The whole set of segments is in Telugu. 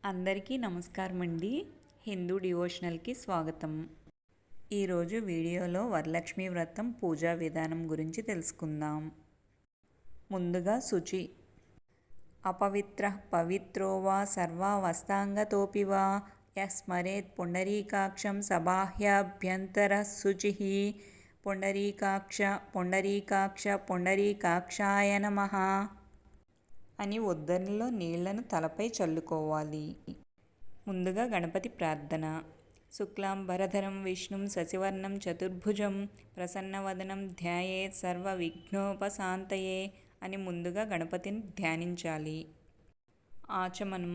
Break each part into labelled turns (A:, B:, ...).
A: అందరికీ నమస్కారం అండి. హిందూ డివోషనల్కి స్వాగతం. ఈరోజు వీడియోలో వరలక్ష్మి వ్రతం పూజా విధానం గురించి తెలుసుకుందాం. ముందుగా శుచి. అపవిత్ర పవిత్రో వా సర్వావస్థాంగతోపి వా యస్మరేత్ పుండరీకాక్షం సబాహ్యాభ్యంతర శుచి. పుండరీకాక్ష పుండరీకాక్ష పుండరీకాక్షాయ నమః అని ఉద్దరణలో నీళ్లను తలపై చల్లుకోవాలి. ముందుగా గణపతి ప్రార్థన. శుక్లాంబరధరం విష్ణుం శశివర్ణం చతుర్భుజం ప్రసన్నవదనం ధ్యాయేత్ సర్వ విఘ్నోపశాంతయే అని ముందుగా గణపతిని ధ్యానించాలి. ఆచమనం.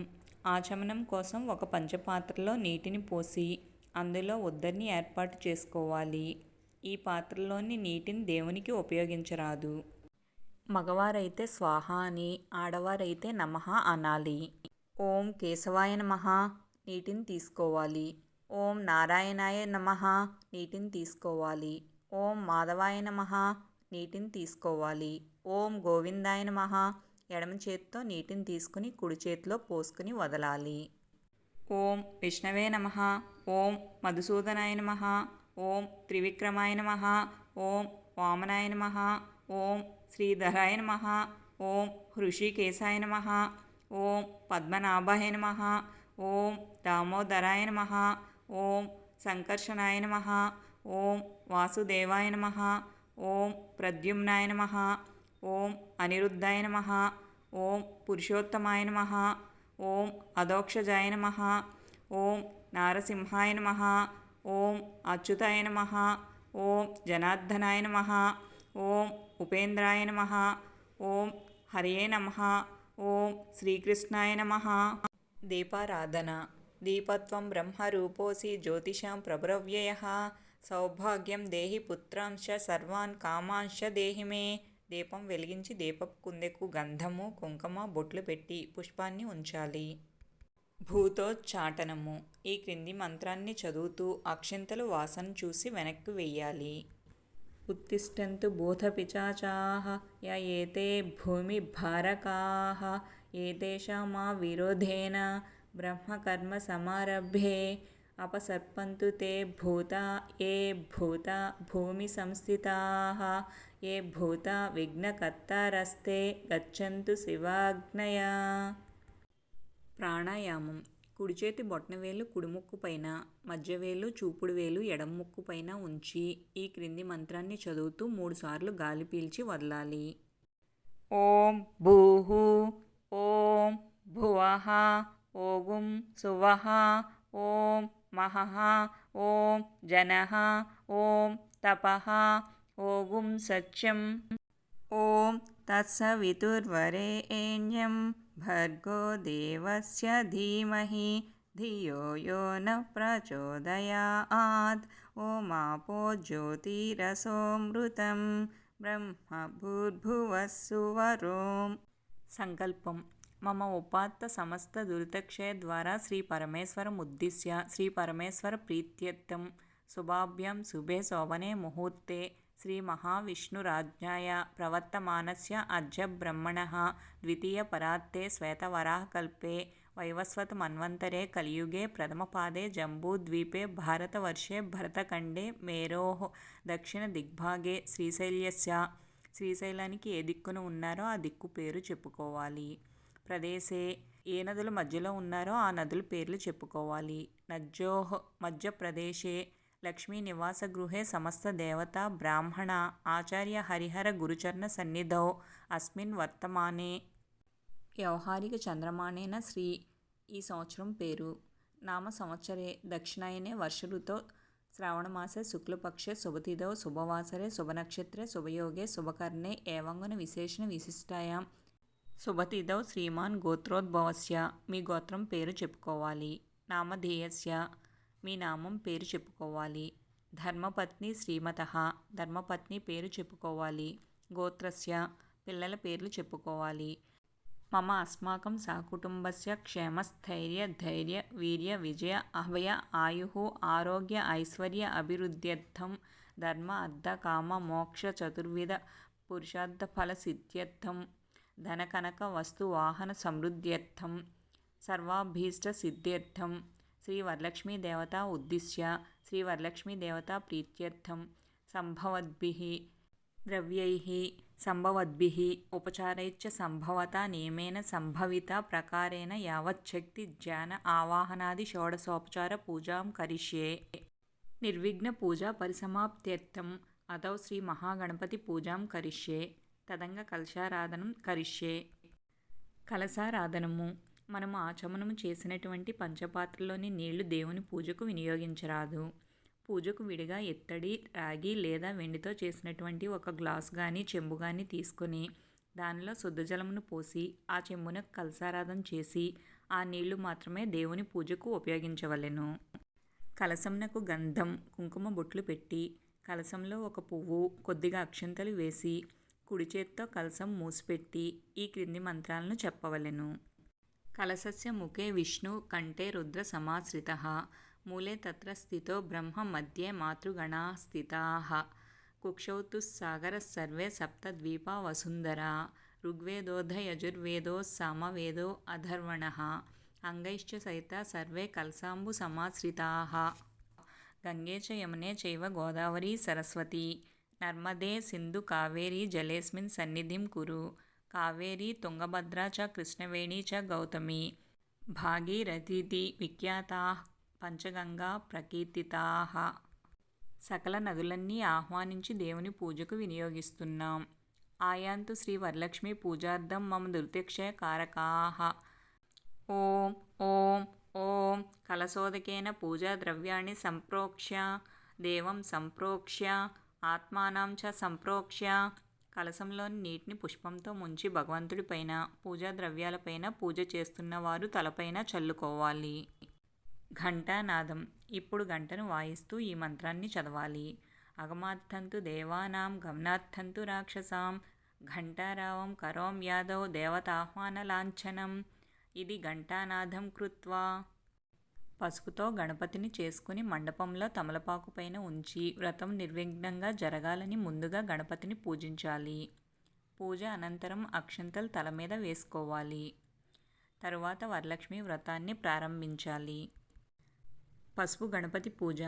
A: ఆచమనం కోసం ఒక పంచపాత్రలో నీటిని పోసి అందులో ఉద్దరిని ఏర్పాటు చేసుకోవాలి. ఈ పాత్రలోని నీటిని దేవునికి ఉపయోగించరాదు. మగవారైతే స్వాహ అని, ఆడవారైతే నమః అనాలి. ఓం కేశవాయ నమః నీటిని తీసుకోవాలి. ఓం నారాయణాయ నమః నీటిని తీసుకోవాలి. ఓం మాధవాయ నమః నీటిని తీసుకోవాలి. ఓం గోవిందాయ నమః ఎడమ చేతితో నీటిని తీసుకుని కుడి చేతిలో పోసుకుని వదలాలి. ఓం విష్ణవే నమః. ఓం మధుసూదనాయ నమః. ఓం త్రివిక్రమాయ నమః. ఓం వామనాయ నమః. ఓం శ్రీధరాయ నమః. ఓం హృషికేశాయ నమః. ఓం పద్మనాభాయ నమః. ఓం దామోదరాయ నమః. ఓం సంకర్షణాయ నమః. ఓం వాసుదేవాయ నమః. ఓం ప్రద్యుమ్నాయ నమః. ఓం అనిరుద్ధాయ నమః. ఓం పురుషోత్తమాయ నమః. ఓం అధోక్షజాయ నమః. ఓం నారసింహాయ నమః. ఓం అచ్యుతాయ నమః. ఓం జనార్దనాయ నమః. ఓం ఉపేంద్రాయ నమః. ఓం హరియే నమః. ఓం శ్రీకృష్ణాయ నమః. దీపారాధన. దీపత్వం బ్రహ్మరూపోసి జ్యోతిషాం ప్రభరవ్యయః సౌభాగ్యం దేహి పుత్రాంశ సర్వాన్ కామాంశ దేహి మే. దీపం వెలిగించి దీపపు కుందెకు గంధము కుంకుమ బొట్లు పెట్టి పుష్పాన్ని ఉంచాలి. భూతోచ్చాటనము. ఈ క్రింది మంత్రాన్ని చదువుతూ అక్షింతలు వాసన చూసి వెనక్కి వెయ్యాలి. ఉత్తిష్టంతు భూతపిశాచాః య ఏతే భూమిభారకాః ఏతేషామా విరోధేన బ్రహ్మకర్మ సమారభే అపసర్పంతు తే భూతా ఏ భూతా భూమి సంస్థితాః ఏ భూతా విఘ్నకర్తారస్తే గచ్చంతు శివాజ్ఞయా. ప్రాణాయామం. కుడి చేతి బొటనవేలు కుడి ముక్కు పైన, మధ్యవేలు చూపుడు వేలు ఎడమ ముక్కు పైన ఉంచి ఈ క్రింది మంత్రాన్ని చదువుతూ 3 సార్లు గాలి పీల్చి వదలాలి. ఓం భూః. ఓం భువః. ఓం సువః. ఓం మహః. ఓం జనః. ఓం తపః. ఓం సత్యం. ఓం తత్సవితుర్వరేణ్యం భర్గో దేవస్య ధీమహి ధియో యో న ప్రచోదయాత్. ఓమాపో జ్యోతిరసోమృతం బ్రహ్మ భూర్భువస్సువరోం. సంకల్పం. మమ ఉపాత్త సమస్త దురితక్షయ ద్వారా శ్రీ పరమేశ్వరం ఉద్దిశ్య శ్రీ పరమేశ్వర ప్రీత్యర్థం శుభాభ్యాం శుభే శోభనే ముహూర్తే శ్రీ మహావిష్ణురాజ్ఞాయ ప్రవర్తమానస్య అద్య బ్రహ్మణః ద్వితీయ పరార్తే శ్వేతవరాహకల్పే వైవస్వత మన్వంతరే కలియుగే ప్రథమపాదే జంబూద్వీపే భారతవర్షే భరతఖండే మేరోః దక్షిణ దిగ్భాగే శ్రీశైల్యస్య. శ్రీశైలానికి ఏ దిక్కున ఉన్నారో ఆ దిక్కు పేరు చెప్పుకోవాలి. ప్రదేశే ఏ నదుల మధ్యలో ఉన్నారో ఆ నదుల పేర్లు చెప్పుకోవాలి. నద్యోః మధ్యప్రదేశే లక్ష్మీ నివాస గృహే సమస్త దేవతా బ్రాహ్మణ ఆచార్య హరిహర గురుచరణ సన్నిధౌ అస్మిన్ వర్తమానే. వ్యవహారిక చంద్రమానేన శ్రీ. ఈ సంవత్సరం పేరు. నామ సంవత్సరే దక్షిణాయనే వర్ష ఋతౌ శ్రావణమాసే శుక్లపక్షే శుభతిథౌ శుభవాసరే శుభనక్షత్రే శుభయోగే శుభకర్ణే ఏవంగున విశేషణ విశిష్టాయాం శుభతిథౌ శ్రీమాన్ గోత్రోద్భవస్య. మీ గోత్రం పేరు చెప్పుకోవాలి. నామధేయస్య. మీ నామం పేరు చెప్పుకోవాలి. ధర్మపత్ని శ్రీమతః. ధర్మపత్ని పేరు చెప్పుకోవాలి. గోత్రస్య. పిల్లల పేర్లు చెప్పుకోవాలి. మమ అస్మాకం సకుటుంబస్య క్షేమ స్థైర్య ధైర్య వీర్య విజయ అభయ ఆయుః ఆరోగ్య ఐశ్వర్య అభివృద్ధ్యర్థం ధర్మ అర్థ కామ మోక్ష చతుర్విధ పురుషార్థ ఫల సిద్ధ్యర్థం ధనకనక వస్తు వాహన సమృద్ధ్యర్థం సర్వాభీష్టసిద్ధ్యర్థం శ్రీవరలక్ష్మీదేవతా ఉద్దిశ్య శ్రీవరలక్ష్మీదేవతా ప్రీత్యర్థం సంభవద్భిః ద్రవ్యైః సంభవద్భిః ఉపచారైశ్చ సంభవతా నియమేన సంభవిత ప్రకారేణ యావచ్చక్తి ధ్యాన ఆవాహనాది షోడశోపచార పూజాం కరిష్యే. నిర్విఘ్న పూజా పరిసమాప్త్యర్థం అదౌ శ్రీ మహాగణపతి పూజాం కరిష్యే. తదంగ కలశారాధనం కరిష్యే. కలశారాధనము. మనము ఆచమనము చేసినటువంటి పంచపాత్రలోని నీళ్లు దేవుని పూజకు వినియోగించరాదు. పూజకు విడిగా ఇత్తడి, రాగి లేదా వెండితో చేసినటువంటి ఒక గ్లాసు కానీ చెంబు కానీ తీసుకొని దానిలో శుద్ధజలమును పోసి ఆ చెంబునకు కలశారాధన చేసి ఆ నీళ్లు మాత్రమే దేవుని పూజకు ఉపయోగించవలెను. కలశంనకు గంధం, కుంకుమ బొట్లు పెట్టి కలశంలో ఒక పువ్వు, కొద్దిగా అక్షింతలు వేసి కుడి చేత్తో కలశం మూసిపెట్టి ఈ క్రింది మంత్రాలను చెప్పవలెను. కలశస్య ముఖే విష్ణు కంఠే రుద్ర సమాశ్రితః మూలే తత్ర స్థితో బ్రహ్మ మధ్యే మాతృగణా స్థితాః కుక్షౌ తు సాగరః సర్వే సప్తద్వీపా వసుంధరా ఋగ్వేదోऽధ యజుర్వేదో సామవేదో అధర్వణః అంగైశ్చ సహిత సర్వే కలశాంబు సమాశ్రితాః గంగే చ యమునే చైవ గోదావరీ సరస్వతి నర్మదే సింధు కావేరీ జలేస్మిన్ సన్నిధిం కురు కావేరీ తుంగభద్రా చ కృష్ణవేణీ చ గౌతమి భాగీరథీతి విఖ్యాతాః పంచగంగా ప్రకీర్తితాః. సకల నదులన్నీ ఆహ్వానించి దేవుని పూజకు వినియోగిస్తున్నాం. ఆయాంతు శ్రీ వరలక్ష్మీ పూజార్థం మమ దుర్దక్షయ కారకాః. ఓం ఓం ఓం కలశోదకేన పూజా ద్రవ్యాణి సంప్రోక్ష్య దేవం సంప్రోక్ష్య ఆత్మానం చ సంప్రోక్ష్య. కలశంలోని నీటిని పుష్పంతో ముంచి భగవంతుడిపైన, పూజా ద్రవ్యాలపైన, పూజ చేస్తున్న వారు తలపైన చల్లుకోవాలి. ఘంటానాదం. ఇప్పుడు గంటను వాయిస్తూ ఈ మంత్రాన్ని చదవాలి. అగమార్థంతు దేవానాం గమనార్థంతు రాక్షసాం ఘంటారావం కరోం యాదవ్ దేవతాహ్వాన లాంఛనం. ఇది ఘంటానాదం కృత్వా. పసుపుతో గణపతిని చేసుకుని మండపంలో తమలపాకు పైన ఉంచి వ్రతం నిర్విఘ్నంగా జరగాలని ముందుగా గణపతిని పూజించాలి. పూజ అనంతరం అక్షంతలు తల మీద వేసుకోవాలి. తరువాత వరలక్ష్మి వ్రతాన్ని ప్రారంభించాలి. పసుపు గణపతి పూజ.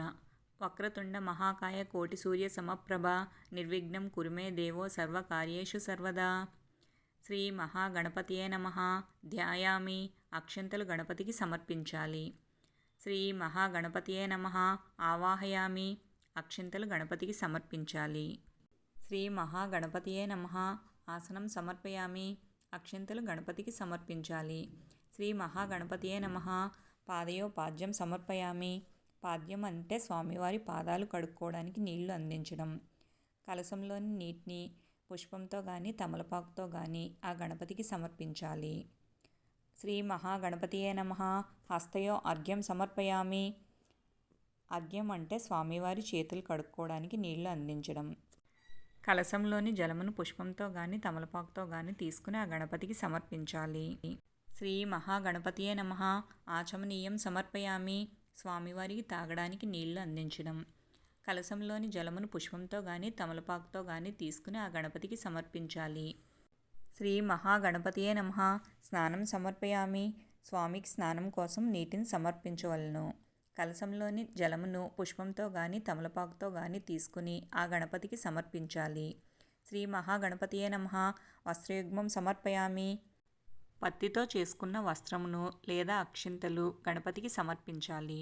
A: వక్రతుండ మహాకాయ కోటి సూర్య సమప్రభ నిర్విఘ్నం కురుమే దేవో సర్వకార్యేషు సర్వదా. శ్రీ మహాగణపతియే నమః. ధ్యాయామి. అక్షంతలు గణపతికి సమర్పించాలి. శ్రీ మహాగణపతియే నమః. ఆవాహయామి. అక్షింతలు గణపతికి సమర్పించాలి. శ్రీ మహాగణపతియే నమః. ఆసనం సమర్పయామి. అక్షింతలు గణపతికి సమర్పించాలి. శ్రీ మహాగణపతియే నమః. పాదయోపాద్యం సమర్పయామి. పాద్యం అంటే స్వామివారి పాదాలు కడుక్కోవడానికి నీళ్లు అందించడం. కలశంలోని నీటిని పుష్పంతో కానీ తమలపాకుతో కానీ ఆ గణపతికి సమర్పించాలి. శ్రీ మహాగణపతియే నమః. హస్తయో అర్ఘ్యం సమర్పయామి. అర్ఘ్యం అంటే స్వామివారి చేతులు కడుక్కోవడానికి నీళ్లు అందించడం. కలశంలోని జలమును పుష్పంతో కానీ తమలపాకుతో కానీ తీసుకుని ఆ గణపతికి సమర్పించాలి. శ్రీ మహాగణపతియే నమః. ఆచమనీయం సమర్పయామి. స్వామివారికి తాగడానికి నీళ్లు అందించడం. కలశంలోని జలమును పుష్పంతో కానీ తమలపాకుతో కానీ తీసుకుని ఆ గణపతికి సమర్పించాలి. శ్రీ మహాగణపతియే నమః. స్నానం సమర్పయామి. స్వామికి స్నానం కోసం నీటిని సమర్పించవలను. కలశంలోని జలమును పుష్పంతో కానీ తమలపాకుతో కానీ తీసుకుని ఆ గణపతికి సమర్పించాలి. శ్రీ మహాగణపతియే నమః. వస్త్రయుగ్మం సమర్పయామి. పత్తితో చేసుకున్న వస్త్రమును లేదా అక్షింతలు గణపతికి సమర్పించాలి.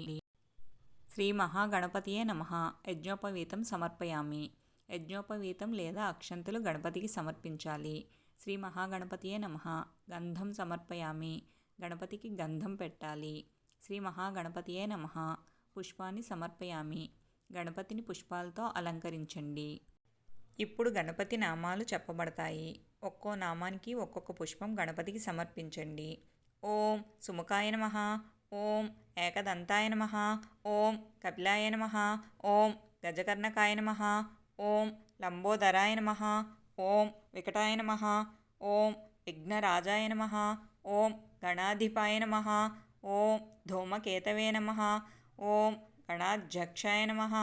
A: శ్రీ మహాగణపతియే నమః. యజ్ఞోపవీతం సమర్పయామి. యజ్ఞోపవీతం లేదా అక్షంతలు గణపతికి సమర్పించాలి. శ్రీ మహాగణపతియే నమః. గంధం సమర్పయామి. గణపతికి గంధం పెట్టాలి. శ్రీ మహాగణపతియే నమః. పుష్పాన్ని సమర్పయామి. గణపతిని పుష్పాలతో అలంకరించండి. ఇప్పుడు గణపతి నామాలు చెప్పబడతాయి. ఒక్కో నామానికి ఒక్కొక్క పుష్పం గణపతికి సమర్పించండి. ఓం సుముఖాయ నమః. ఓం ఏకదంతాయ నమః. ఓం కపిలాయ నమః. ఓం గజకర్ణకాయ నమః. ఓం లంబోదరాయ నమః. ఓం వికటాయ నమః. ఓం విఘ్నరాజాయ నమః. ఓం గణాధిపాయ నమః. ఓం ధూమకేతవే నమః. ఓం గణాధ్యక్షాయ నమః.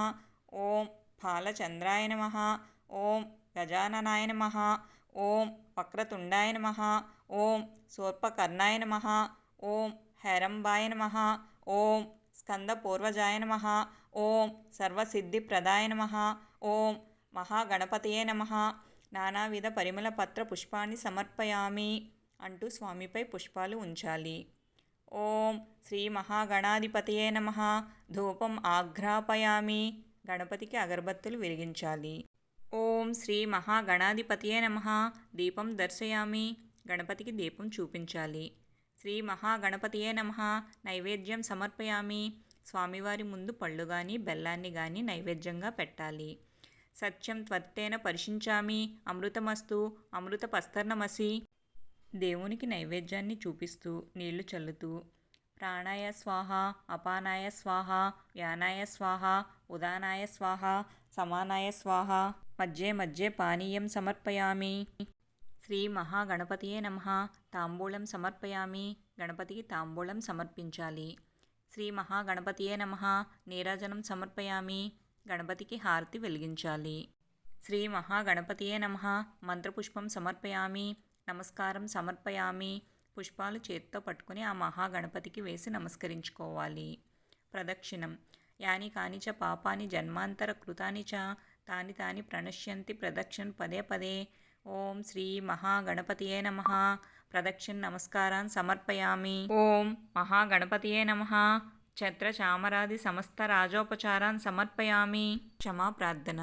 A: ఓం ఫాలచంద్రాయ నమః. ఓం గజాననాయ నమః. ఓం వక్రతుండాయ నమః. ఓం శూర్పకర్ణాయ నమః. ఓం హేరంబాయ నమః. ఓం స్కందపూర్వజాయ నమః. ఓం సర్వసిద్ధిప్రదాయ నమః. ఓం మహాగణపతయే నమః. నానావిధ పరిమళ పత్ర పుష్పాన్ని సమర్పయామి అంటూ స్వామిపై పుష్పాలు ఉంచాలి. ఓం శ్రీ మహాగణాధిపతయే నమః. ధూపం ఆఘ్రాపయామి. గణపతికి అగరబత్తులు వెలిగించాలి. ఓం శ్రీ మహాగణాధిపతయే నమః. దీపం దర్శయామి. గణపతికి దీపం చూపించాలి. శ్రీ మహాగణపతయే నమః. నైవేద్యం సమర్పయామి. స్వామివారి ముందు పళ్ళు కానీ బెల్లాన్ని కానీ నైవేద్యంగా పెట్టాలి. సత్యం త్వత్తేన పరిశించామి. అమృతమస్తు. అమృతపస్తర్ణమసి. దేవునికి నైవేద్యాన్ని చూపిస్తూ నీళ్లు చల్లుతూ ప్రాణాయ స్వాహ, అపానాయ స్వాహ, వ్యానాయ స్వాహ, ఉదానాయ స్వాహ, సమానాయ స్వాహ, మధ్యే మధ్యే పానీయం సమర్పయామి. శ్రీ మహాగణపతియే నమః. తాంబూలం సమర్పయామి. గణపతికి తాంబూలం సమర్పించాలి. శ్రీ మహాగణపతియే నమః. నీరాజనం సమర్పయామి. గణపతికి హారతి వెలిగించాలి. శ్రీ మహాగణపతియే నమః. మంత్రపుష్పం సమర్పయామి. నమస్కారం సమర్పయామి. పుష్పాలు చేత్తో పట్టుకుని ఆ మహాగణపతికి వేసి నమస్కరించుకోవాలి. ప్రదక్షిణం. యాని కాని చ పాపాని జన్మాంతర కృతాని చ తాని తాని ప్రణశ్యంతి ప్రదక్షిణ పదే పదే. ఓం శ్రీ మహాగణపతియే నమః. ప్రదక్షిణ నమస్కారాన్ సమర్పయామి. ఓం మహాగణపతియే నమః. ఛత్ర చామరాది సమస్త రాజోపచారాన్ సమర్పయామి. క్షమా ప్రార్థన.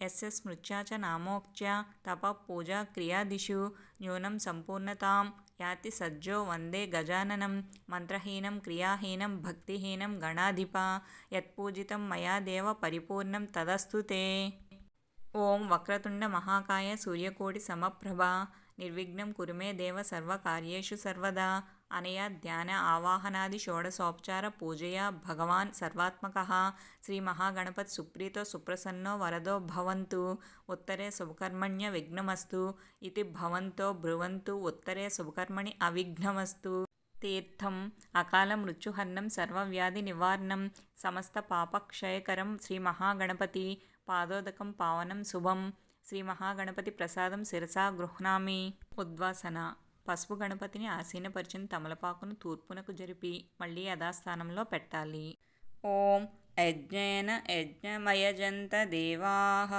A: యస్య స్మృత్యా చ నామోక్త్యా తపః పూజా క్రియాదిషు న్యూనం సంపూర్ణతాం యాతి సజ్జో వందే గజాననం. మంత్రహీనం క్రియాహీనం భక్తిహీనం గణాధిప యత్పూజితం మయా దేవ పరిపూర్ణం తదస్తు తే. ఓం వక్రతుండ మహాకాయ సూర్యకోటి సమప్రభ నిర్విఘ్నం కురు మే దేవ సర్వకార్యేషు సర్వదా. అనయా ధ్యాన ఆవాహనాది షోడశోపచార పూజయా భగవాన్ సర్వాత్మకః శ్రీ మహాగణపతి సుప్రీతో సుప్రసన్నో వరదో భవంతు. ఉత్తరే శుభకర్మణ్య విఘ్నమస్తు ఇతి భవంతో బ్రువంతు ఉత్తరే శుభకర్మణి అవిఘ్నమస్తు. తీర్థం. అకాల మృత్యుహరణం సర్వవ్యాధి నివారణం సమస్త పాపక్షయకరం శ్రీ మహాగణపతి పాదోదకం పావనం శుభం. శ్రీ మహాగణపతి ప్రసాదం శిరసా గృహ్ణామి. ఉద్వాసన. పసుపు గణపతిని ఆసీనపరిచిన తమలపాకును తూర్పునకు జరిపి మళ్ళీ యథాస్థానంలో పెట్టాలి. ఓం యజ్ఞేన యజ్ఞమయజంత దేవాః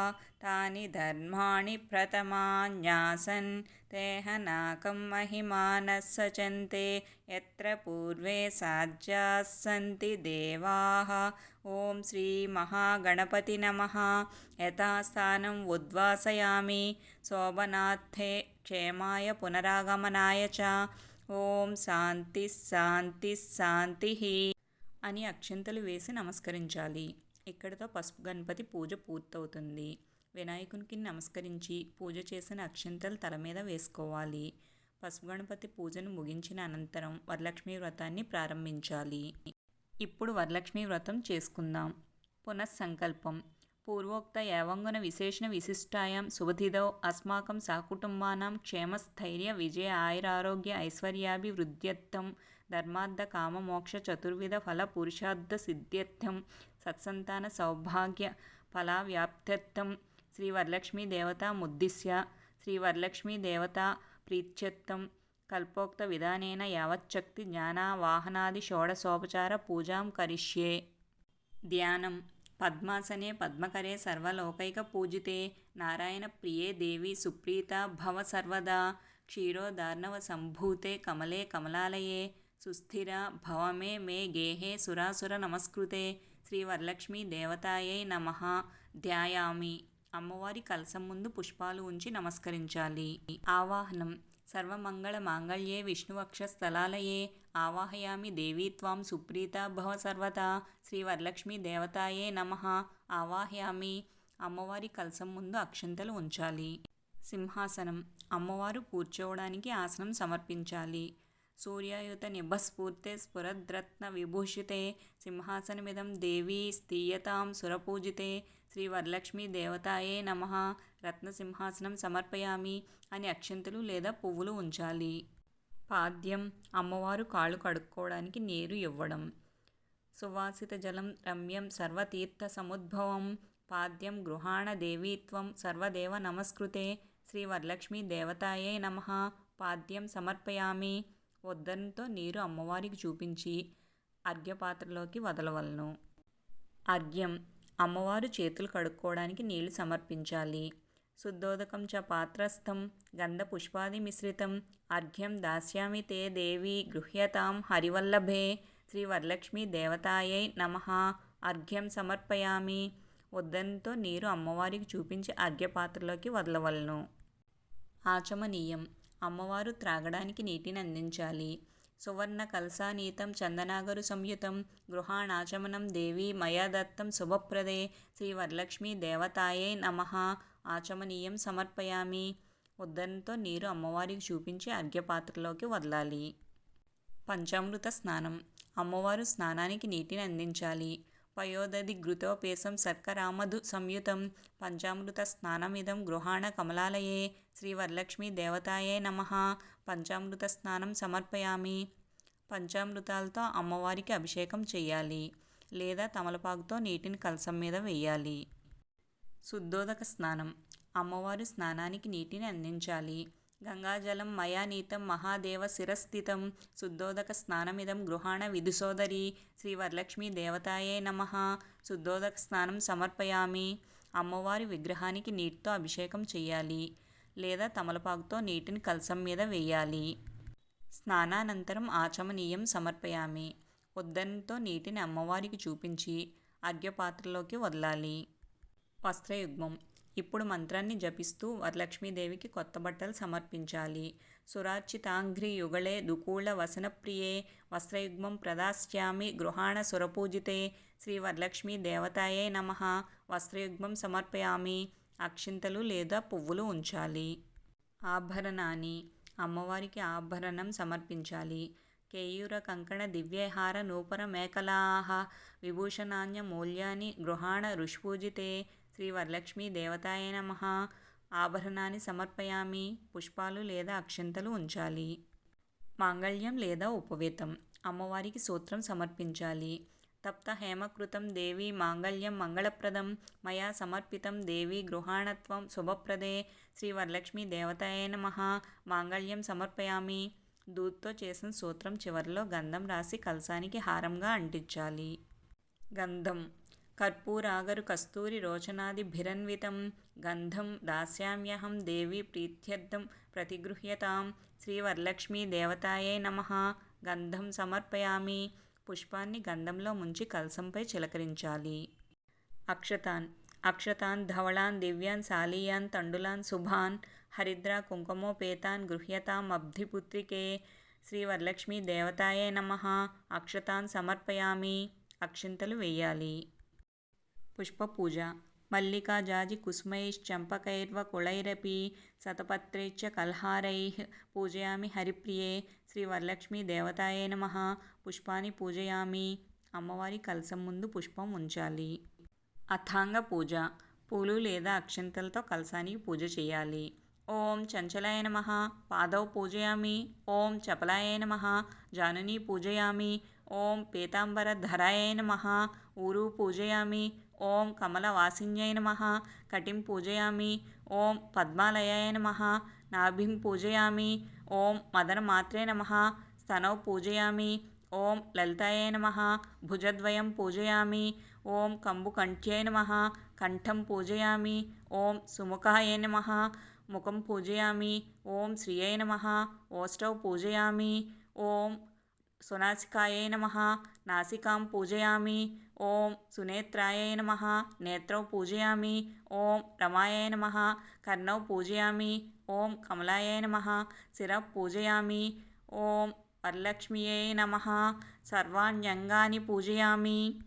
A: తాని ధర్మాణి ప్రథమాన్యాసన్ తేహ నాకం మహిమానః సచంతే యత్ర పూర్వే సాధ్యాః సంతి దేవాః. ఓం శ్రీ మహాగణపతి నమః. యథాస్థానం ఉద్వాసయామి. శోభనార్థే క్షేమాయ పునరాగమనాయ చ. ఓం శాంతి శాంతి శాంతి అని అక్షింతలు వేసి నమస్కరించాలి. ఇక్కడితో పసుపు గణపతి పూజ పూర్తవుతుంది. వినాయకునికి నమస్కరించి పూజ చేసిన అక్షింతలు తల మీద వేసుకోవాలి. పసుపు గణపతి పూజను ముగించిన అనంతరం వరలక్ష్మి వ్రతాన్ని ప్రారంభించాలి. ఇప్పుడు వరలక్ష్మి వ్రతం చేసుకుందాం. పునఃసంకల్పం. పూర్వోక్త ఏవంగున విశేషణ విశిష్టాయాం శుభతిథౌ అస్మాకం సకుటుంబానాం క్షేమస్థైర్య విజయ ఆయురారోగ్య ఐశ్వర్యాభివృద్ధ్యర్థం ధర్మార్థ కామ మోక్ష చతుర్విధ ఫల పురుషార్థ సిద్ధ్యర్థం సత్సంతాన సౌభాగ్య ఫలావ్యాప్త్యర్థం శ్రీ వరలక్ష్మీ దేవతాముద్దిశ్య శ్రీ వరలక్ష్మీ దేవతా ప్రీత్యర్థం కల్పోక్త విధానేన యావచ్చక్తి జ్ఞానావాహనాది షోడశోపచార పూజాం కరిష్యే. ధ్యానం. పద్మాసనే పద్మకరే సర్వలోకైక పూజితే నారాయణ ప్రియే దేవి సుప్రీత భవ సర్వదా. క్షీరోదార్ణవ సంభూతే కమలే కమలాలయే సుస్థిర భవమే మే గేహే సురాసుర నమస్కృతే. శ్రీ వరలక్ష్మీ దేవతాయై నమః. ధ్యాయామి. అమ్మవారి కలశం ముందు పుష్పాలు ఉంచి నమస్కరించాలి. ఆవాహనం. సర్వమంగళ మాంగళ్యే విష్ణువక్షస్థలాలయే ఆవాహయామి దేవీ త్వాం సుప్రీత భవ సర్వదా. శ్రీ వరలక్ష్మీ దేవతాయే నమః. ఆవాహయామి. అమ్మవారి కలశం ముందు అక్షంతలు ఉంచాలి. సింహాసనం. అమ్మవారు కూర్చోవడానికి ఆసనం సమర్పించాలి. సూర్యాయుత నిభస్ఫూర్తే స్ఫురద్రత్న విభూషితే సింహాసనమిదం దేవీ స్థీయతాం సురపూజితే. శ్రీ వరలక్ష్మీ దేవతాయే నమః. రత్నసింహాసనం సమర్పయామి అని అక్షంతలు లేదా పువ్వులు ఉంచాలి. పాద్యం. అమ్మవారు కాళ్ళు కడుక్కోవడానికి నీరు ఇవ్వడం. సువాసిత జలం రమ్యం సర్వతీర్థ సముద్భవం. పాద్యం గృహాణ దేవీత్వం సర్వదేవ నమస్కృతే. శ్రీ వరలక్ష్మీ దేవతాయే నమః. పాద్యం సమర్పయామి. ఉద్దరణతో నీరు అమ్మవారికి చూపించి అర్ఘ్యపాత్రలోకి వదలవలను. అర్ఘ్యం. అమ్మవారు చేతులు కడుక్కోవడానికి నీళ్లు సమర్పించాలి. శుద్ధోదకం చ పాత్రస్థం గంధ పుష్పాది మిశ్రితం అర్ఘ్యం దాస్యామి తే దేవి గృహ్యతాం హరివల్లభే శ్రీ వరలక్ష్మీ దేవతాయై నమః. అర్ఘ్యం సమర్పయామి. ఉద్దరణతో నీరు అమ్మవారికి చూపించి అర్ఘ్యపాత్రలోకి వదలవలను. ఆచమనీయం. అమ్మవారు త్రాగడానికి నీటిని అందించాలి. సువర్ణ కలశానీతం చందనాగరు సంయుతం గృహాణాచమనం దేవీ మయా దత్తం శుభప్రదే శ్రీ వరలక్ష్మీ దేవతాయై నమః. ఆచమనీయం సమర్పయామి. ఉద్దరణతో నీరు అమ్మవారికి చూపించి అర్ఘ్యపాత్రలోకి వదలాలి. పంచామృత స్నానం. అమ్మవారు స్నానానికి నీటిని అందించాలి. పయోదధి ఘృతోపేసం శర్కరామధు సంయుతం పంచామృత స్నానమిదం గృహాణ కమలాలయే శ్రీ వరలక్ష్మీ దేవతాయే నమః. పంచామృత స్నానం సమర్పయామి. పంచామృతాలతో అమ్మవారికి అభిషేకం చేయాలి లేదా తమలపాకుతో నీటిని కలశం మీద వేయాలి. శుద్ధోదక స్నానం. అమ్మవారు స్నానానికి నీటిని అందించాలి. గంగాజలం మయా నీతం మహాదేవ శిరస్థితం శుద్ధోదక స్నానమిదం గృహాణ విదుసోదరి శ్రీ వరలక్ష్మీ దేవతాయే నమః. శుద్ధోదక స్నానం సమర్పయామి. అమ్మవారి విగ్రహానికి నీటితో అభిషేకం చేయాలి లేదా తమలపాకుతో నీటిని కలశం మీద వేయాలి. స్నానానంతరం ఆచమనీయం సమర్పయామి. ఉద్దరణతో నీటిని అమ్మవారికి చూపించి అర్ఘ్యపాత్రలోకి వదలాలి. వస్త్రయుగ్మం. ఇప్పుడు మంత్రాన్ని జపిస్తూ వరలక్ష్మీదేవికి కొత్త బట్టలు సమర్పించాలి. సురార్చితాంఘ్రి యుగళే దుకూల వసనప్రియే వస్త్రయుగ్మం ప్రదాస్యామి గృహాణ సురపూజితే శ్రీ వరలక్ష్మీ దేవతాయే నమః. వస్త్రయుగ్మం సమర్పయామి. అక్షింతలు లేదా పువ్వులు ఉంచాలి. ఆభరణాన్ని. అమ్మవారికి ఆభరణం సమర్పించాలి. కేయూర కంకణ దివ్యహార నూపుర మేఖలాః విభూషణాన్య మూల్యాని గృహాణ ఋష్పూజితే శ్రీ వరలక్ష్మీ దేవతాయే నమః. ఆభరణాన్ని సమర్పయామి. పుష్పాలు లేదా అక్షింతలు ఉంచాలి. మాంగళ్యం లేదా ఉపవేతం. అమ్మవారికి సూత్రం సమర్పించాలి. తప్త హేమకృతం దేవి మాంగళ్యం మంగళప్రదం మయా సమర్పితం దేవి గృహాణత్వం శుభప్రదే శ్రీ వరలక్ష్మీ దేవతాయే నమః. మాంగళ్యం సమర్పయామి. దూద్తో చేసిన సూత్రం చివరిలో గంధం రాసి కలశానికి హారంగా అంటించాలి. గంధం. కర్పూరాగరు కస్తూరి రోచనాదిభిరన్వితం గంధం దాస్యామ్యహం దేవి ప్రీత్యర్థం ప్రతిగృహ్యతాం శ్రీ వరలక్ష్మీ దేవతాయే నమః. గంధం సమర్పయామి. పుష్పాన్ని గంధంలో ముంచి కలశంపై చిలకరించాలి. అక్షతాన్. అక్షతాన్ ధవళాన్ దివ్యాన్ శాలీయాన్ తండులాన్ శుభాన్ హరిద్రా కుంకుమోపేతాన్ గృహ్యతామబ్ధిపుత్రికే శ్రీ వరలక్ష్మీ దేవతాయే నమః. అక్షతాన్ సమర్పయామి. అక్షింతలు వేయాలి. పుష్పపూజ. మల్లికా జాజి కుసుమైశ్చంపకైర్వకుళైరపి శతపత్రైశ్చ కల్హారైః పూజయామి హరిప్రియే శ్రీ వరలక్ష్మీ దేవతాయే నమః. పుష్పాన్ని పూజయామి. అమ్మవారి కలశం ముందు పుష్పం ఉంచాలి. అథాంగ పూజ. పూలు లేదా అక్షింతలతో కలశానికి పూజ చేయాలి. ఓం చంచలాయ నమః. పాదౌ పూజయామి. ఓం చపలాయ నమః. జానునీ పూజయామి. ఓం పీతాంబరధరాయ నమః. ఊరు పూజయామి. ఓం కమలవాసిన్యై నమః. కటిం పూజయామి. ఓం పద్మాలయాయ నమః. నాభిం పూజయామి. ఓం మదనమాత్రే నమః. స్తనౌ పూజయామి. ఓం లలితాయ నమః. భుజద్వయం పూజయామి. ఓం కంబుకంఠ్యై నమః. కంఠం పూజయామి. ఓం సుముఖాయ నమః. ముఖం పూజయామి. ఓం శ్రియై నమః. ఓష్టౌ పూజయామి. ఓం సునాసికాయై నమః. నాసికాం పూజయామి. ఓం సునేత్రాయై నమః. నేత్రౌ పూజయామి. ఓం రమాయై నమః. కర్ణౌ పూజయామి. ఓం కమలాయై నమః. శిరః పూజయామి. ఓం వరలక్ష్మ్యై నమః. సర్వాణ్యంగాని పూజయామి.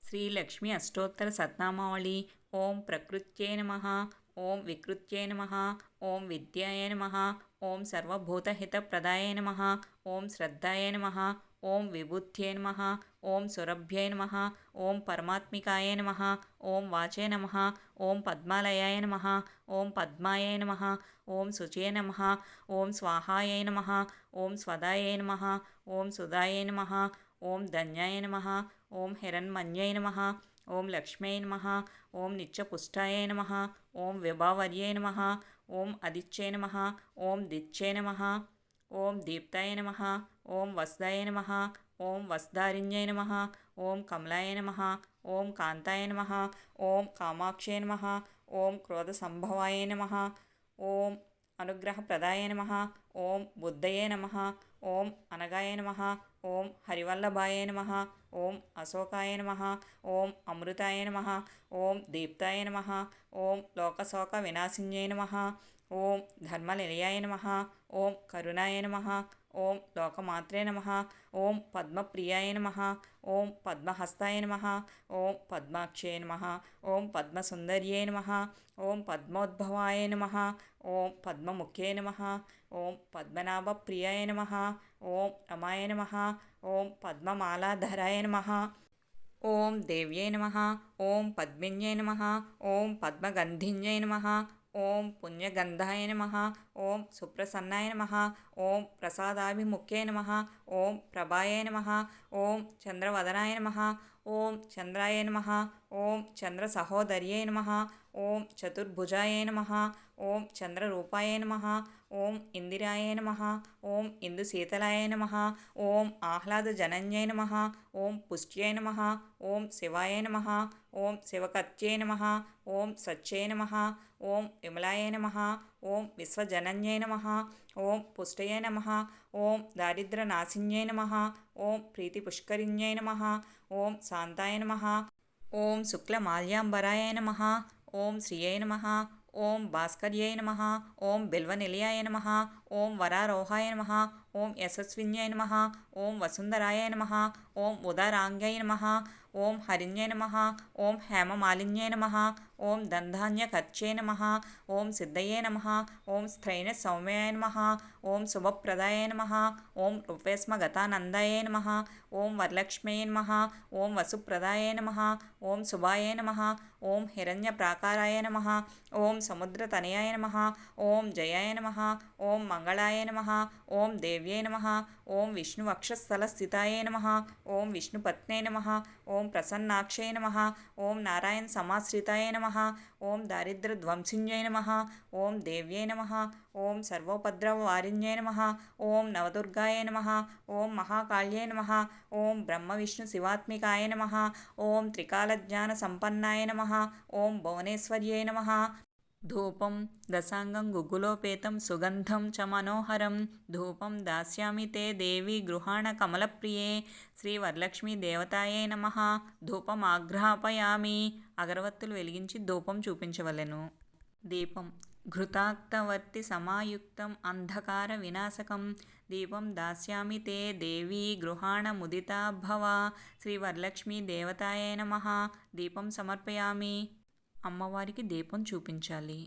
A: శ్రీలక్ష్మి అష్టోత్తర శతనామావళి. ఓం ప్రకృత్యై నమః. ఓం వికృత్యై నమః. ఓం విద్యాయ నమః. ఓం సర్వభూతహితప్రదాయ నమః. ఓం శ్రద్ధాయ నమః. ఓం విభూత్యై నమః. ఓం సురభ్యై నమః. ఓం పరమాత్మికాయ నమః. ఓం వాచే నమః. ఓం పద్మాలయాయ నమః. ఓం పద్మాయ నమః. ఓం శుచే నమః. ఓం స్వాహాయ నమః. ఓం స్వదాయ నమః. ఓం సుదాయ నమః. ఓం ధన్యాయ నమః. ఓం హిరణ్మన్యై నమః. ఓం లక్ష్మ్యై నమః. ఓం నిత్యపుష్టాయ నమః. ఓం విభావర్యై నమః. ఓం అదిత్యై నమః. ఓం దిత్యై నమః. ఓం దీప్తాయ నమః. ఓం వసుదాయ నమః. ఓం వసుధారిణ్యై నమః. ఓం కమలాయ నమః. ఓం కాంతాయ నమః. ఓం కామాక్షయ నమః. ఓం క్రోధసంభవాయ నమః. ఓం అనుగ్రహప్రదాయ నమః. ఓం బుద్ధయే నమః. ఓం అనగాయ నమః. ఓం హరివల్లభాయ నమః. ఓం అశోకాయ నమః. ఓం అమృతాయ నమః. ఓం దీప్తాయ నమః. ఓం లోకశోక వినాశిన్యై నమః. ఓం ధర్మనిలయాయ నమః. ఓం కరుణాయ నమః. ఓం లోకమాత్రే నమః. ఓం పద్మప్రియాయ నమః. ఓం పద్మహస్తాయ నమః. ఓం పద్మాక్షయ నమః. ఓం పద్మసుందర్యై నమః. ఓం పద్మోద్భవాయ నమః. ఓం పద్మముఖ్యై నమః. ఓం పద్మనాభప్రియాయ నమః. ఓం రమాయ నమః. ఓం పద్మమాలాధరాయ నమః. ఓం దేవ్యై నమః. ఓం పద్మిన్యై నమః. ఓం పద్మగంధిన్యై నమః. ఓం పుణ్యగంధాయ నమః. ఓం సుప్రసన్నాయ నమః. ఓం ప్రసాదాభిముఖ్యై నమః. ఓం ప్రభాయ నమః. ఓం చంద్రవదనాయ నమః. ఓం చంద్రాయ నమః. ఓం చంద్రసహోదర్యై నమః. ఓం చతుర్భుజాయ నమః. ఓం చంద్రరూపాయ నమః. ఓం ఇందిరాయ నమః. ఓం ఇందుశీతలాయ నమః. ఓం ఆహ్లాదజనన్యై నమః. ఓం పుష్ట్యై నమః. ఓం శివాయ నమః. ఓం శివకత్యై నమః. ఓం సత్యై నమః. ఓం విమలాయ నమః. ఓం విశ్వజనన్యై నమః. ఓం పుష్టయే నమః. ఓం దారిద్ర్యనాశిన్యై నమః. ఓం ప్రీతిపుష్కరిణ్యై నమః. ఓం శాంతాయ నమః. ఓం శుక్లమాల్యాంబరాయ నమః. ఓం శ్రియై నమః. ఓం భాస్కర్యై నమః. ఓం బిల్వనిలయాయ నమః. ఓం వరారోహాయ నమః. ఓం యశస్విన్యై నమః. ఓం వసుంధరాయ నమః. ఓం ఉదారాంగ్యై నమః. ఓం హరిణ్యై నమః. ఓం హేమమాలిన్యై నమః. ఓం దంధాన్యకర్చ్యై నమః. ఓం సిద్ధయే నమః. ఓం స్థైన సౌమ్యాయ నమః. ఓం శుభప్రదాయ నమః. ఓం రుపేస్మగతానందాయ నమః. ఓం వరలక్ష్మ్యై నమః. ఓం వసుప్రదాయ నమః. ఓం శుభాయ నమః. ఓం హిరణ్యప్రాకారాయ నమః. ఓం సముద్రతనయాయ నమః. ఓం జయాయ నమః. ఓం మంగళాయ నమః. ఓం దేవ్యై నమః. ఓం విష్ణువక్షస్థలస్థితాయ నమః. ఓం విష్ణుపత్న్యై నమః. ఓం ప్రసన్నాక్షయ నమః. ఓం నారాయణ సమాశ్రితాయ నమః. ఓం దారిద్ర్యధ్వంసిన్యై నమః. ఓం దేవ్యై నమః. ఓం సర్వోపద్రవవారిణ్యై నమః. ఓం నవదుర్గాయ నమః. ఓం మహాకాళ్యై నమః. ఓం బ్రహ్మవిష్ణు శివాత్మికాయ నమః. ఓం త్రికాలజ్ఞాన సంపన్నాయ నమః. ఓం భువనేశ్వర్యై నమః. ధూపం దశాంగం గుగ్గులోపేతం సుగంధం చ మనోహరం ధూపం దాస్యామి తే దేవి గృహాణ కమలప్రియే శ్రీవరలక్ష్మీ దేవతాయై నమః. ధూపం ఆఘ్రాపయామి. అగరవత్తులు వెలిగించి ధూపం చూపించవలెను. దీపం ఘృతాక్తవర్తి సమాయుక్తం అంధకార వినాశకం దీపం దాస్యామి తే దేవి గృహాణ ముదితా భవ శ్రీవరలక్ష్మీ దేవతాయై నమః. దీపం సమర్పయామి. అమ్మవారికి దీపం చూపించాలి.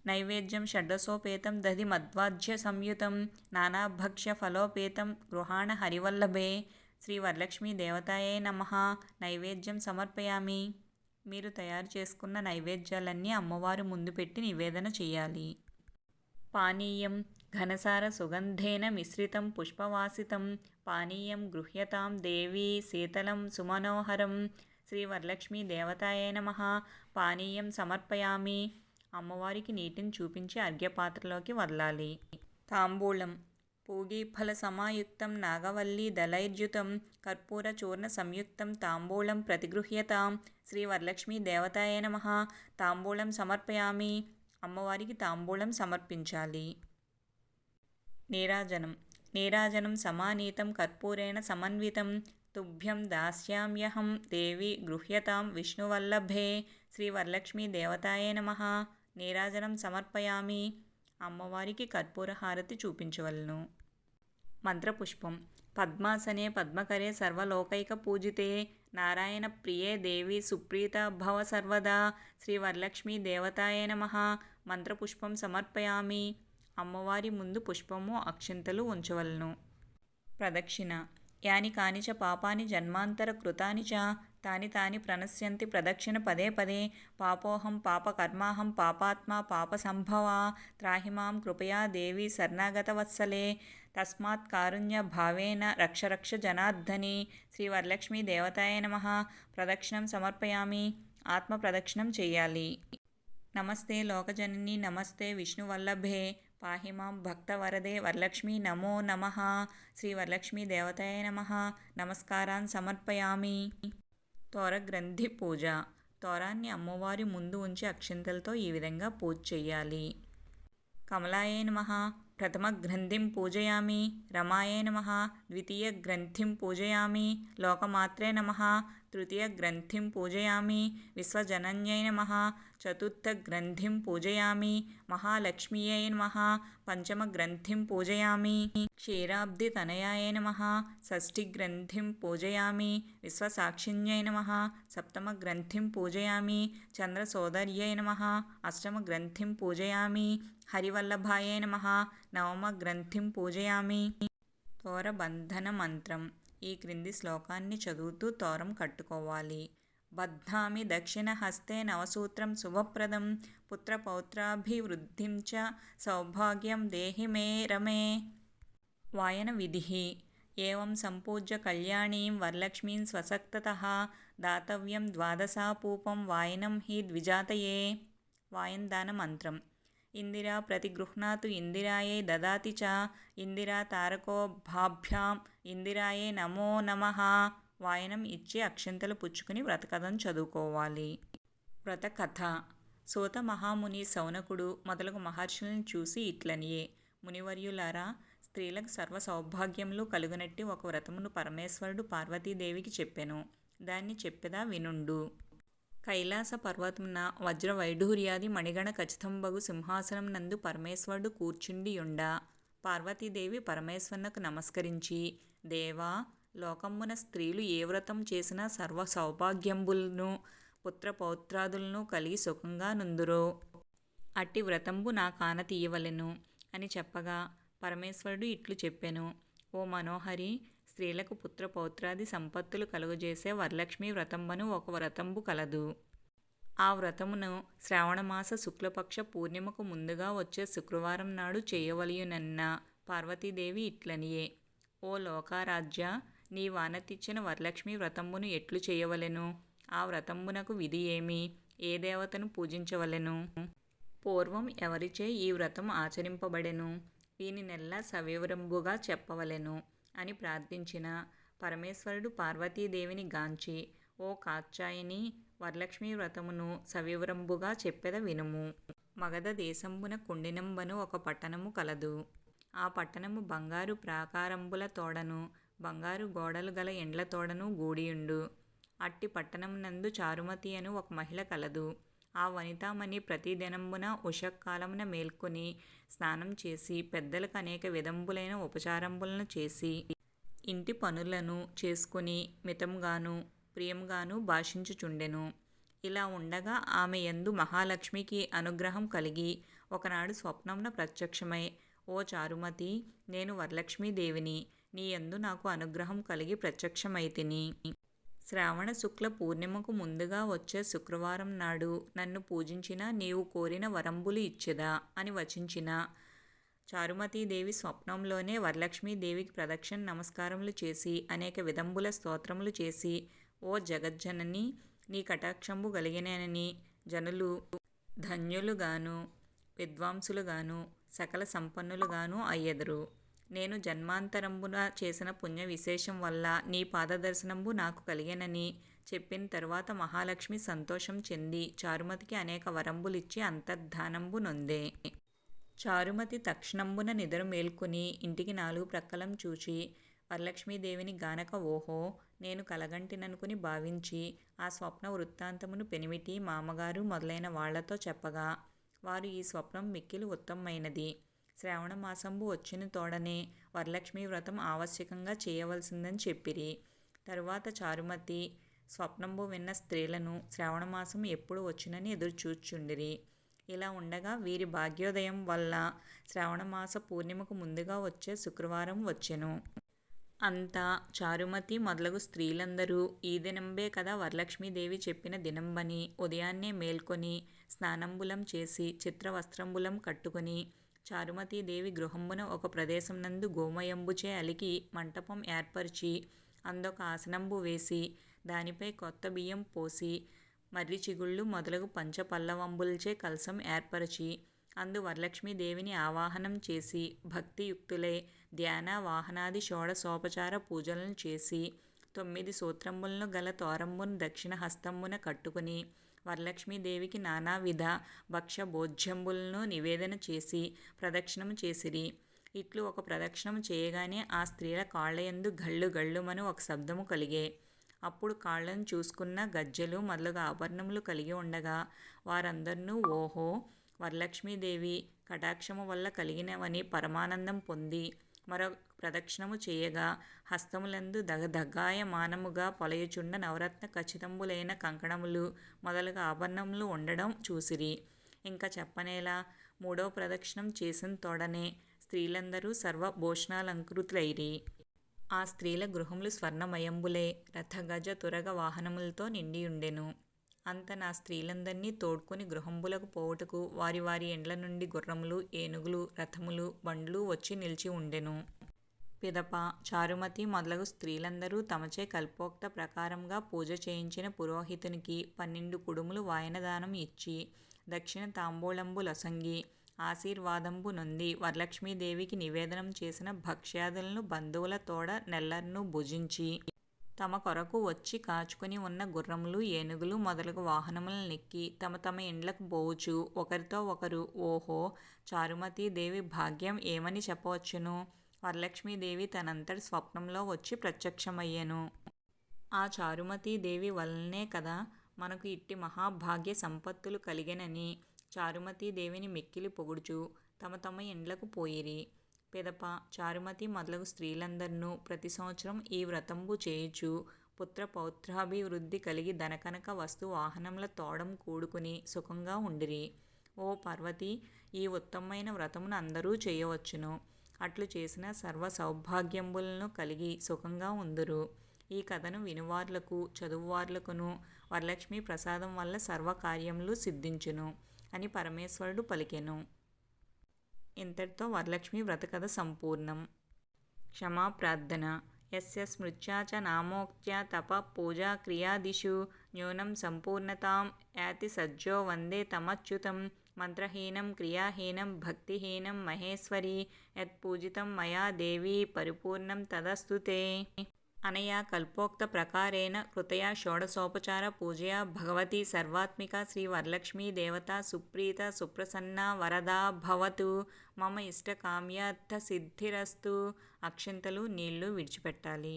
A: నైవేద్యం షడ్రసోపేతం దధి మధ్వాజ్య సంయుతం నానాభక్ష్య ఫలోపేతం గృహాణ హరివల్లభే శ్రీవరలక్ష్మీ దేవతాయై నమః. నైవేద్యం సమర్పయామి. మీరు తయారు చేసుకున్న నైవేద్యాలన్నీ అమ్మవారు ముందు పెట్టి నివేదన చేయాలి. పానీయం ఘనసార సుగంధేన మిశ్రితం పుష్పవాసితం పానీయం గృహ్యతాం దేవీ శీతలం సుమనోహరం శ్రీవరలక్ష్మీ దేవతాయై నమః. పానీయం సమర్పయామి. అమ్మవారికి నీటిని చూపించి అర్ఘ్యపాత్రలోకి వదలాలి. తాంబూలం పూగీఫల సమాయుక్తం నాగవల్లీ దళైర్యుతం కర్పూర చూర్ణ సంయుక్తం తాంబూలం ప్రతిగృహ్యతాం శ్రీవరలక్ష్మీ దేవతాయై నమః. తాంబూలం సమర్పయామి. అమ్మవారికి తాంబూలం సమర్పించాలి. నీరాజనం సమానీతం కర్పూరేణ సమన్వితం తుభ్యం దాస్యామ్యహం దేవి గృహ్యతాం విష్ణువల్లభే శ్రీవరలక్ష్మీ దేవతాయై నమః. నీరాజనం సమర్పయామి. అమ్మవారికి కర్పూర హారతి చూపించవలను. మంత్రపుష్పం పద్మాసనే పద్మకరే సర్వలోకైక పూజితే నారాయణ ప్రియే దేవి సుప్రీత భవ సర్వదా శ్రీవరలక్ష్మీ దేవతాయై నమః. మంత్రపుష్పం సమర్పయామి. అమ్మవారి ముందు పుష్పము అక్షింతలు ఉంచవలను. ప్రదక్షిణ యాని కానిచ పాపాని జన్మాంతర కృతాని చ తాని ప్రణశ్యంతి ప్రదక్షిణ పదే పదే పాపోహం పాపకర్మాహం పాపాత్మా పాపసంభవా త్రాహిమాం కృపయా దేవి శరణాగతవత్సలే తస్మాత్ కారుణ్య భావేన రక్ష జనార్దని శ్రీవరలక్ష్మీ దేవతాయై నమః. ప్రదక్షిణం సమర్పయామి. ఆత్మ ప్రదక్షిణం చేయాలి. నమస్తే లోకజనని నమస్తే విష్ణువల్లభే పాహి మాం భక్తవరదే వరలక్ష్మీ నమో నమః. శ్రీ వరలక్ష్మీ దేవతాయ నమః. నమస్కారాన్ సమర్పయామి. తోరగ్రంథి పూజ. తోరాన్ని అమ్మవారి ముందు ఉంచి అక్షింతలతో ఈ విధంగా పూజ చెయ్యాలి. కమలాయే నమః. ప్రథమ గ్రంథిం పూజయామి. రమాయే నమః. ద్వితీయ గ్రంథిం పూజయామి. లోకమాత్రే నమః. తృతీయ గ్రంథిం పూజయామి. విశ్వజనన్యై నమః. చతుర్థ గ్రంథిం పూజయామి. మహాలక్ష్మీయై నమః. పంచమ గ్రంథిం పూజయామి. క్షీరాబ్ది తనయాయ నమః. షష్ఠి గ్రంథిం పూజయామి. విశ్వసాక్షిణ్యై నమః. సప్తమ గ్రంథిం పూజయామి. చంద్రసోదర్యై నమః. అష్టమ గ్రంథిం పూజయామి. హరివల్లభాయే నమః. నవమ గ్రంథిం పూజయామి. తోరబంధన మంత్రం. ఈ క్రింది శ్లోకాన్ని చదువుతూ తోరం కట్టుకోవాలి. బధ్నామి దక్షిణ హస్తే నవసూత్రం శుభప్రదం. పుత్రపౌత్రాభివృద్ధిం చ సౌభాగ్యం దేహి మే రమే. వాయన విధి. ఏవం సంపూజ్య కళ్యాణీం వరలక్ష్మీం స్వసక్తతః దాతవ్యం ద్వాదశాపూపం వాయనం హి ద్విజాతయే. వాయనదాన మంత్రం. ఇందిరా ప్రతిగృహ్ణాతు ఇందిరాయై దదాతి చ. ఇందిరా తారకో భాభ్యాం ఇందిరాయే నమో నమః. వాయనం ఇచ్చి అక్షింతలు పుచ్చుకుని వ్రతకథను చదువుకోవాలి. వ్రతకథ. సూత మహాముని శౌనకుడు మొదలగు మహర్షులను చూసి ఇట్లనియే. మునివర్యులారా, స్త్రీలకు సర్వ సౌభాగ్యములు కలుగునట్టి ఒక వ్రతమును పరమేశ్వరుడు పార్వతీదేవికి చెప్పెను. దాన్ని చెప్పెదా వినుండు. కైలాస పర్వతమున వజ్రవైఢూర్యాది మణిగణ ఖచ్చితంబగు సింహాసనం నందు పరమేశ్వరుడు కూర్చుండియుండ. పార్వతీదేవి పరమేశ్వరునకు నమస్కరించి, దేవా, లోకమ్మున స్త్రీలు ఏ వ్రతం చేసినా సర్వ సౌభాగ్యంబులను పుత్రపౌత్రాదులను కలిగి సుఖంగా నుందురో అట్టి వ్రతంబు నా కాన తీయవలెను అని చెప్పగా పరమేశ్వరుడు ఇట్లు చెప్పెను. ఓ మనోహరి, స్త్రీలకు పుత్రపౌత్రాది సంపత్తులు కలుగజేసే వరలక్ష్మీ వ్రతంబను ఒక వ్రతంబు కలదు. ఆ వ్రతమును శ్రావణమాస శుక్లపక్ష పూర్ణిమకు ముందుగా వచ్చే శుక్రవారం నాడు చేయవలయునన్న పార్వతీదేవి ఇట్లనియే. ఓ లోకారాజ్య, నీ వానతిచ్చిన వరలక్ష్మీ వ్రతంబును ఎట్లు చేయవలెను? ఆ వ్రతంబునకు విధి ఏమి? ఏ దేవతను పూజించవలెను? పూర్వం ఎవరిచే ఈ వ్రతం ఆచరింపబడెను? వీనినెల్లా సవివరంబుగా చెప్పవలెను అని ప్రార్థించిన పరమేశ్వరుడు పార్వతీదేవిని గాంచి, ఓ కాత్యాయని, వరలక్ష్మీ వ్రతమును సవివరంబుగా చెప్పెద వినుము. మగధ దేశంబున కుండినంబను ఒక పట్టణము కలదు. ఆ పట్టణము బంగారు ప్రాకారంబుల తోడను బంగారు గోడలు గల ఎండ్ల తోడను గూడియుండు. అట్టి పట్టణమునందు చారుమతి అను ఒక మహిళ కలదు. ఆ వనితామణి ప్రతిదినంబున ఉషకాలమున మేల్కొని స్నానం చేసి పెద్దలకు అనేక విధంబులైన ఉపచారంబులను చేసి ఇంటి పనులను చేసుకుని మితంగాను ప్రియంగాను భాషించుచుండెను. ఇలా ఉండగా ఆమె యందు మహాలక్ష్మికి అనుగ్రహం కలిగి ఒకనాడు స్వప్నమున ప్రత్యక్షమై, ఓ చారుమతి, నేను వరలక్ష్మీదేవిని. నీ యందు నాకు అనుగ్రహం కలిగి ప్రత్యక్షమైతిని. శ్రావణ శుక్ల పూర్ణిమకు ముందుగా వచ్చే శుక్రవారం నాడు నన్ను పూజించిన నీవు కోరిన వరంబులు ఇచ్చెదా అని వచించిన చారుమతీదేవి స్వప్నంలోనే వరలక్ష్మీదేవికి ప్రదక్షిణ నమస్కారములు చేసి అనేక విధంబుల స్తోత్రములు చేసి, ఓ జగజ్జనని, నీ కటాక్షంబు కలిగినని జనులు ధన్యులుగాను విద్వాంసులుగాను సకల సంపన్నులుగాను అయ్యెదరు. నేను జన్మాంతరంబున చేసిన పుణ్య విశేషం వల్ల నీ పాదదర్శనంబు నాకు కలిగెనని చెప్పిన తరువాత మహాలక్ష్మి సంతోషం చెంది చారుమతికి అనేక వరంబులిచ్చి అంతర్ధానంబు నొందే. చారుమతి తక్షణంబున నిద్ర మేల్కొని ఇంటికి నాలుగు ప్రక్కలం చూచి వరలక్ష్మీదేవిని గానక, ఓహో, నేను కలగంటిననుకుని భావించి ఆ స్వప్న వృత్తాంతమును పెనిమిటి, మామగారు మొదలైన వాళ్లతో చెప్పగా వారు ఈ స్వప్నం మిక్కిలి ఉత్తమమైనది. శ్రావణమాసంబు వచ్చిన తోడనే వరలక్ష్మీ వ్రతం ఆవశ్యకంగా చేయవలసిందని చెప్పిరి. తరువాత చారుమతి స్వప్నంబు విన్న స్త్రీలను శ్రావణమాసం ఎప్పుడు వచ్చునని ఎదురుచూచుండిరి. ఇలా ఉండగా వీరి భాగ్యోదయం వల్ల శ్రావణమాస పూర్ణిమకు ముందుగా వచ్చే శుక్రవారం వచ్చెను. అంతా చారుమతి మొదలగు స్త్రీలందరూ ఈ దినంబే కదా వరలక్ష్మీదేవి చెప్పిన దినంబని ఉదయాన్నే మేల్కొని స్నానంబులం చేసి చిత్రవస్త్రంబులం కట్టుకుని చారుమతీదేవి గృహంబున ఒక ప్రదేశం నందు గోమయంబుచే అలికి మంటపం ఏర్పరిచి అందొక ఆసనంబు వేసి దానిపై కొత్త బియ్యం పోసి మర్రి చిగుళ్ళు మొదలగు పంచపల్లవంబులచే కలశం ఏర్పరచి అందు వరలక్ష్మీదేవిని ఆవాహనం చేసి భక్తియుక్తులై ధ్యాన వాహనాది షోడశోపచార పూజలను చేసి 9 సూత్రములను గల తోరంబును దక్షిణ హస్తమున కట్టుకుని వరలక్ష్మీదేవికి నానావిధ భక్ష్య భోజ్యంబులను నివేదన చేసి ప్రదక్షిణము చేసిరి. ఇట్లు ఒక ప్రదక్షిణము చేయగానే ఆ స్త్రీల కాళ్ళయందు గళ్ళు గళ్ళుమని ఒక శబ్దము కలిగే. అప్పుడు కాళ్ళను చూసుకున్న గజ్జెలు మొదలగు ఆభరణములు కలిగి ఉండగా వారందరినూ ఓహో వరలక్ష్మీదేవి కటాక్షము వల్ల కలిగినవని పరమానందం పొంది మరో ప్రదక్షిణము చేయగా హస్తములందు దగదగాయమానముగా పొలయుచుండ నవరత్న ఖచ్చితంబులైన కంకణములు మొదలగు ఆభరణములు ఉండడం చూసిరి. ఇంకా చెప్పనేలా. మూడవ ప్రదక్షిణం చేసిన తోడనే స్త్రీలందరూ సర్వభూషణాలంకృతులైరి. ఆ స్త్రీల గృహములు స్వర్ణమయంబులై రథగజ తురగ వాహనములతో నిండియుండెను. అంత నా స్త్రీలందరినీ తోడ్కొని గృహంబులకు పోవుటకు వారి వారి ఇండ్ల నుండి గుర్రములు, ఏనుగులు, రథములు, బండ్లు వచ్చి నిలిచి ఉండెను. పిదప చారుమతి మొదలగు స్త్రీలందరూ తమచే కల్పోక్త ప్రకారముగా పూజ చేయించిన పురోహితునికి 12 కుడుములు వాయనదానం ఇచ్చి దక్షిణ తాంబూలంబు లొసంగి ఆశీర్వాదంబు నొంది వరలక్ష్మీదేవికి నివేదనం చేసిన భక్ష్యాదులను బంధువుల తోడ నెల్లర్ను భుజించి తమ కొరకు వచ్చి కాచుకుని ఉన్న గుర్రములు, ఏనుగులు మొదలగు వాహనములనెక్కి తమ తమ ఇండ్లకు పోవుచు ఒకరితో ఒకరు ఓహో చారుమతీదేవి భాగ్యం ఏమని చెప్పవచ్చును. వరలక్ష్మీదేవి తనంతట స్వప్నంలో వచ్చి ప్రత్యక్షమయ్యెను. ఆ చారుమతీదేవి వలనే కదా మనకు ఇట్టి మహాభాగ్య సంపత్తులు కలిగెనని చారుమతీదేవిని మిక్కిలి పొగుడుచు తమ తమ ఇండ్లకు పోయిరి. పిదప చారుమతి మొదలగు స్త్రీలందర్నూ ప్రతి సంవత్సరం ఈ వ్రతంబు చేయుచు పుత్ర పౌత్రాభివృద్ధి కలిగి ధనకనక వస్తు వాహనముల తోడం కూడుకుని సుఖంగా ఉండిరి. ఓ పార్వతి, ఈ ఉత్తమమైన వ్రతమును అందరూ చేయవచ్చును. అట్లు చేసిన సర్వ సౌభాగ్యంబులను కలిగి సుఖంగా ఉందురు. ఈ కథను వినువార్లకు చదువువార్లకును వరలక్ష్మీ ప్రసాదం వల్ల సర్వకార్యములు సిద్ధించును అని పరమేశ్వరుడు పలికెను. ఇంతటితో వరలక్ష్మీ వ్రతకథ సంపూర్ణం. క్షమాప్రార్థన. యస్య స్మృత్యా చ నామోక్త్యా తప పూజా క్రియాదిషు న్యూనం సంపూర్ణతాం యాతి సజ్జో వందే తమచ్యుతం మంత్రహీనం క్రియాహీనం భక్తిహీనం మహేశ్వరీ యత్పూజితం మయా దేవీ పరిపూర్ణం తదస్తు తే. అనయా కల్పోక్త ప్రకారేణ కృతయా షోడశోపచార పూజయా భగవతి సర్వాత్మికా శ్రీ వరలక్ష్మీ దేవతా సుప్రీత సుప్రసన్నా వరదా భవతు. మమ ఇష్టకామ్యార్థ సిద్ధిరస్తు. అక్షింతలు నీళ్లు విడిచిపెట్టాలి.